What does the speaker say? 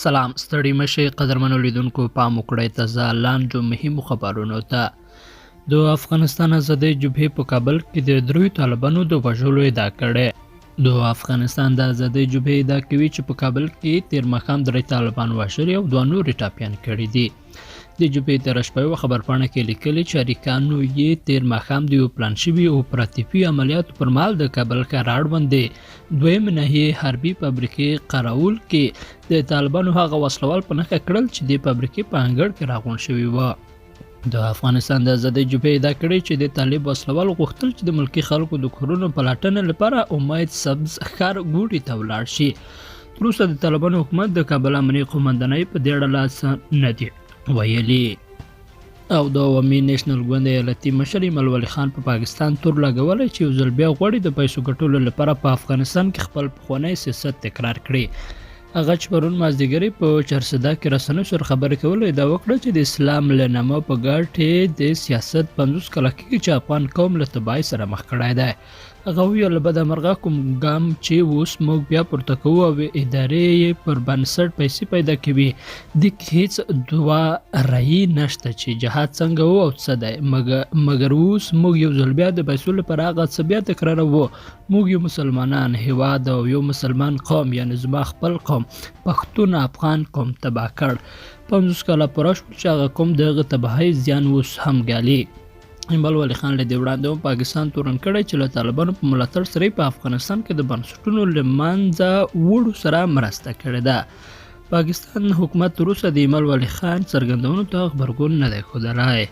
سلام ستړي مشي قدرمنو لیدونکو پام وکړئ تازه لاندو مهمو خبرونو ته د افغانستان آزادۍ جبهې په کابل کې د دریو طالبانو د وژلو ادعا کړې د افغانستان د آزادۍ جبهې ادعا کوي چې په کابل کې تیر ماښام درې طالبان وژلي او دوه نور ټاپیان کړي دي د جبهې تېره شپه یوه خبرپاڼه کې لیکلي چې اریکانو یې تیر ماښام د یو پلان شوي اپراتیفي عملیاتو پر مهال د کابل ښار اړوند دویمې ناحیې حربي فابریکې قراول کې د طالبانو هغه وسلوال په نښه کړل چې د فابریکې په انګړ کې راغونډ شوي وه د افغانستان د آزادۍ جبهې ادعا کړې چې د طالب وسلوال غوښتل چې د ملکي خلکو د کورونو پلټنې لپاره امید سبز ښار ګوټي ته ولاړ شي تر اوسه د طالبانو حکومت د کابل امنیې قومندانۍ په دې اړه لاس نه دي ویلي او د عوامي نیشنل ګوند ایالتي مشر ایمل ولي خان په پاکستان تور لګولی چې یو ځل بیا غواړي د پیسو ګټلو لپاره په افغانستان کې خپل پخوانی سیاست تکرار کړي هغه چې پرون مازدیګري په چرسده کې رسنیو سره خبرې کولو ادعا وکړه چې د اسلام له نامه په ګټې د سیاست 50 کاله کېږي چې افغان قوم له تباهۍ سره مخ کړی دی هغه ویل بده مرغه کوم ګام چې اوس موږ بیا پورته کوو او ادارې یې پر بنسټ پیسې پیدا کوي د هیڅ دوه رایې نشته چې جهاد څنګه و او څه دی مګر اوس موږ یو ځل بیا د پیسو لپاره هغه څه بیا تکراروو موږ یو مسلمانان هیواد او یو مسلمان قوم یعنې زما خپل قوم پښتون افغان قوم تباه کړ 50 کاله پوره شول چې هغه قوم د هغه تباهۍ زیان اوس هم ګالي ایمل ولي خان له دې وړاندې پاکستان تورن کړی چې له طالبانو په ملاتړ سره په افغانستان کې د بنسټونو له منځه وړو سره مرسته کړې ده پاکستان حکومت تر اوسه د ایمل ولي خان څرګندونو ته غبرګون نه دی ښودلی